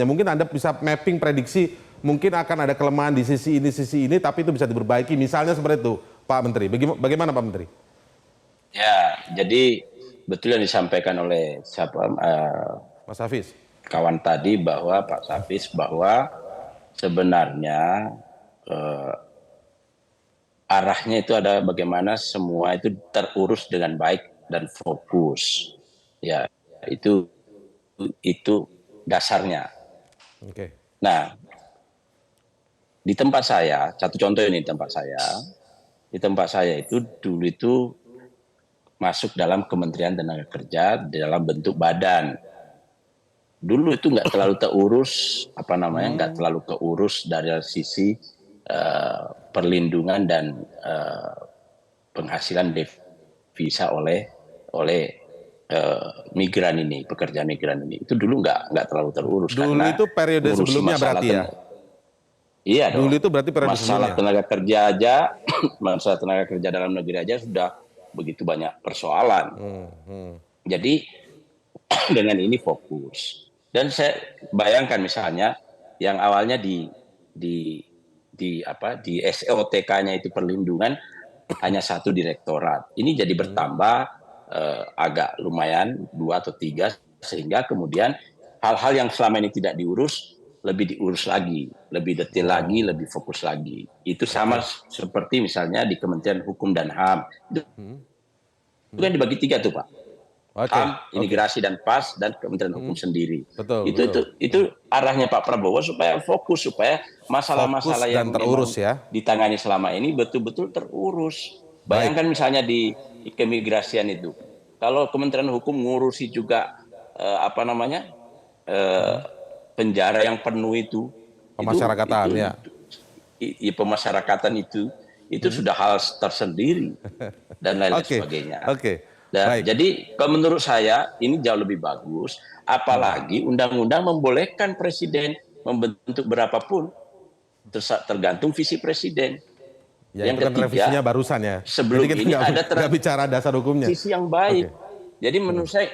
mungkin Anda bisa mapping prediksi mungkin akan ada kelemahan di sisi ini, tapi itu bisa diperbaiki, misalnya seperti itu, Pak Menteri. Bagaimana Pak Menteri? Ya, jadi betul yang disampaikan oleh Mas Hafiz, kawan tadi, bahwa Pak Hafiz, bahwa sebenarnya arahnya itu ada bagaimana semua itu terurus dengan baik dan fokus. Ya, itu dasarnya. Nah, di tempat saya, satu contoh ini di tempat saya itu dulu itu masuk dalam Kementerian Tenaga Kerja dalam bentuk badan. Dulu itu nggak terlalu terurus, nggak terlalu keurus dari sisi perlindungan dan penghasilan devisa oleh migran ini, pekerja migran ini. Itu dulu nggak terlalu terurus. Dulu itu periode sebelumnya berarti ya? Iya dong. Dulu itu berarti periode masalah sebelumnya. Tenaga kerja aja, masalah tenaga kerja dalam negeri aja sudah begitu banyak persoalan. Jadi dengan ini fokus. Dan saya bayangkan misalnya yang awalnya di SOTK-nya itu perlindungan hanya 1 direktorat. Ini jadi bertambah agak lumayan 2 atau 3, sehingga kemudian hal-hal yang selama ini tidak diurus lebih diurus lagi, lebih detail lagi, lebih fokus lagi. Itu sama seperti misalnya di Kementerian Hukum dan HAM. Itu kan dibagi 3 tuh Pak. HAM, Imigrasi dan PAS, dan Kementerian Hukum sendiri. Itu arahnya Pak Prabowo supaya fokus, supaya masalah-masalah yang terurus ya, ditangani selama ini betul-betul terurus. Bayangkan misalnya di keimigrasian itu, kalau Kementerian Hukum ngurusi juga penjara yang penuh itu, Pemasyarakatan, ya. Pemasyarakatan itu sudah hal tersendiri dan lain-lain sebagainya. Dan jadi kalau menurut saya ini jauh lebih bagus, apalagi undang-undang membolehkan presiden membentuk berapapun tergantung visi presiden. Ya, yang itu kan ketiga, revisinya barusan ya. Sebelum Jadi kita ini ada nggak bicara dasar hukumnya. visi yang baik. Jadi menurut saya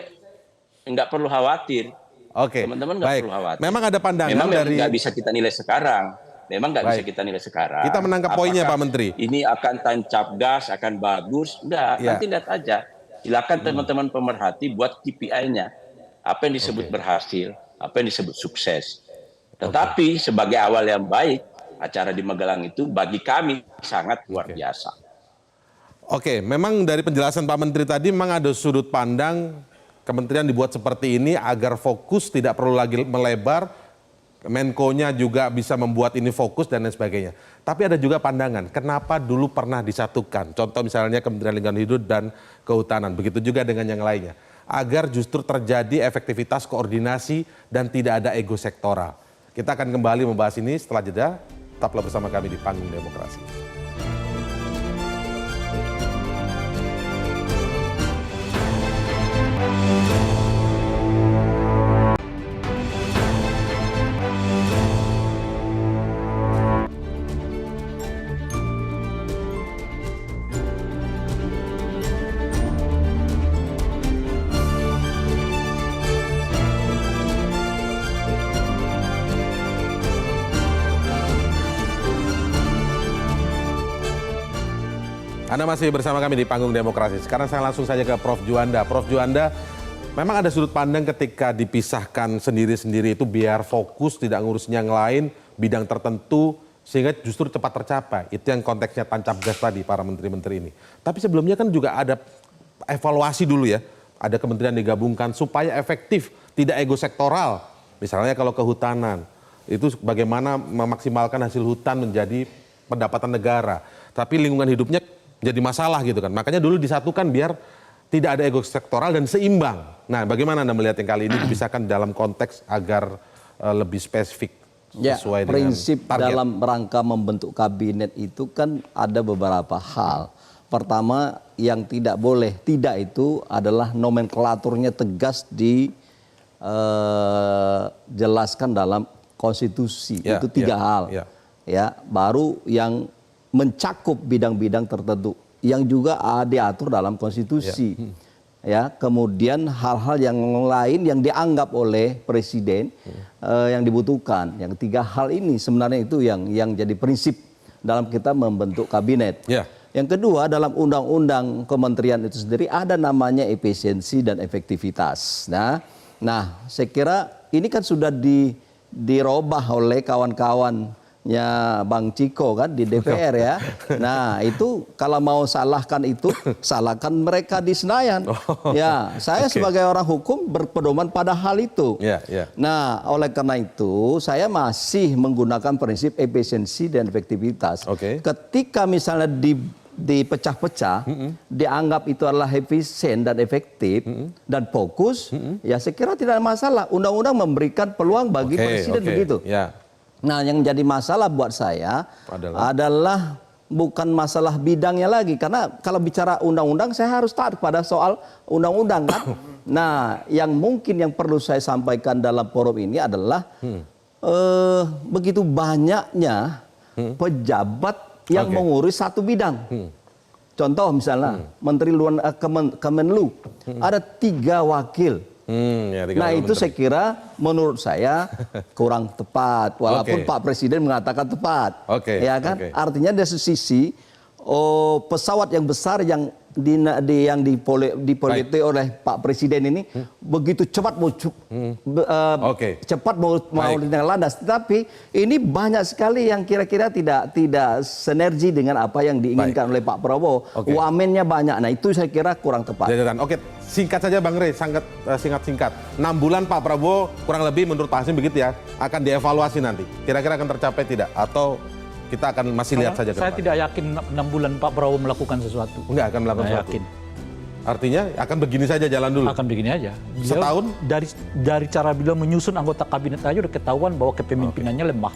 nggak perlu khawatir. Teman-teman nggak perlu khawatir. Memang ada pandangan memang dari nggak bisa kita nilai sekarang. Kita menangkap poinnya Pak Menteri. Ini akan tancap gas, akan bagus. Enggak, nanti lihat aja. Silakan teman-teman pemerhati buat KPI-nya. Apa yang disebut berhasil, apa yang disebut sukses. Tetapi sebagai awal yang baik, acara di Magelang itu bagi kami sangat luar biasa. Memang dari penjelasan Pak Menteri tadi memang ada sudut pandang kementerian dibuat seperti ini agar fokus, tidak perlu lagi melebar. Menko-nya juga bisa membuat ini fokus dan lain sebagainya. Tapi ada juga pandangan, kenapa dulu pernah disatukan? Contoh misalnya Kementerian Lingkungan Hidup dan Kehutanan, begitu juga dengan yang lainnya. Agar justru terjadi efektivitas koordinasi dan tidak ada ego sektoral. Kita akan kembali membahas ini setelah jeda. Tetaplah bersama kami di Panggung Demokrasi. Anda masih bersama kami di Panggung Demokrasi. Sekarang saya langsung saja ke Prof. Juanda. Prof. Juanda, memang ada sudut pandang ketika dipisahkan sendiri-sendiri itu biar fokus, tidak ngurusin yang lain, bidang tertentu, sehingga justru cepat tercapai. Itu yang konteksnya tancap gas tadi, para menteri-menteri ini. Tapi sebelumnya kan juga ada evaluasi dulu ya. Ada kementerian digabungkan supaya efektif, tidak ego sektoral. Misalnya kalau kehutanan, itu bagaimana memaksimalkan hasil hutan menjadi pendapatan negara. Tapi lingkungan hidupnya jadi masalah gitu kan. Makanya dulu disatukan biar tidak ada ego sektoral dan seimbang. Nah, bagaimana Anda melihat yang kali ini dipisahkan dalam konteks agar lebih spesifik sesuai dengan prinsip target? dalam rangka membentuk kabinet itu kan ada beberapa hal. Pertama, yang tidak boleh tidak itu adalah nomenklaturnya tegas dijelaskan dalam konstitusi. Itu tiga hal. Ya, baru yang mencakup bidang-bidang tertentu yang juga diatur dalam konstitusi. Ya, kemudian hal-hal yang lain yang dianggap oleh presiden yang dibutuhkan. Yang tiga hal ini sebenarnya itu yang jadi prinsip dalam kita membentuk kabinet. Yang kedua, dalam undang-undang kementerian itu sendiri ada namanya efisiensi dan efektivitas. Nah, saya kira ini kan sudah dirubah oleh kawan-kawannya Bang Ciko kan di DPR ya. Nah, itu kalau mau salahkan itu, salahkan mereka di Senayan. Ya, saya sebagai orang hukum berpedoman pada hal itu. Nah, oleh karena itu saya masih menggunakan prinsip efisiensi dan efektivitas. Ketika misalnya dipecah-pecah, dianggap itu adalah efisien dan efektif dan fokus, ya saya kira tidak ada masalah. Undang-undang memberikan peluang bagi presiden begitu. Nah, yang jadi masalah buat saya adalah bukan masalah bidangnya lagi. Karena kalau bicara undang-undang, saya harus taat pada soal undang-undang kan. Nah, yang mungkin yang perlu saya sampaikan dalam forum ini adalah begitu banyaknya pejabat yang mengurus satu bidang. Contoh misalnya, Menteri Kemenlu, ada 3 wakil. Nah, itu saya kira menurut saya kurang tepat, walaupun Pak Presiden mengatakan tepat. Ya kan? Artinya dari sisi pesawat yang besar yang dipoliti oleh Pak Presiden ini begitu cepat mau landas, tetapi ini banyak sekali yang kira-kira tidak sinergi dengan apa yang diinginkan oleh Pak Prabowo. Wamennya banyak. Nah, itu saya kira kurang tepat. Singkat saja Bang Rey, singkat. 6 bulan Pak Prabowo kurang lebih menurut Pak Hasim begitu ya, akan dievaluasi nanti. Kira-kira akan tercapai tidak? Atau Kita akan masih lihat saja ke Saya depan. tidak yakin 6 bulan Pak Prabowo melakukan sesuatu. Enggak akan melakukan Saya sesuatu. yakin. Artinya akan begini saja jalan dulu. Akan begini aja. Beliau Setahun? Dari cara beliau menyusun anggota kabinet aja udah ketahuan bahwa kepemimpinannya lemah.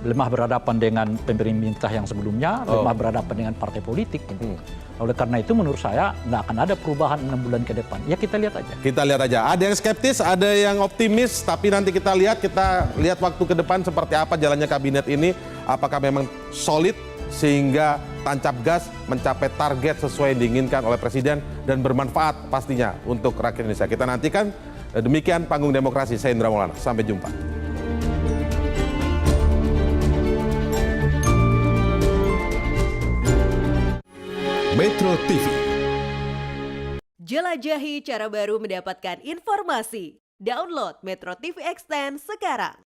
Lemah berhadapan dengan pemerintah yang sebelumnya, lemah berhadapan dengan partai politik. Gitu. Oleh karena itu menurut saya nggak akan ada perubahan 6 bulan ke depan. Ya kita lihat aja. Kita lihat aja. Ada yang skeptis, ada yang optimis, tapi nanti kita lihat waktu ke depan seperti apa jalannya kabinet ini. Apakah memang solid sehingga tancap gas mencapai target sesuai yang diinginkan oleh Presiden dan bermanfaat pastinya untuk rakyat Indonesia. Kita nantikan. Demikian Panggung Demokrasi. Saya Indra Maulana. Sampai jumpa. Metro TV. Jelajahi cara baru mendapatkan informasi. Download Metro TV Extend sekarang.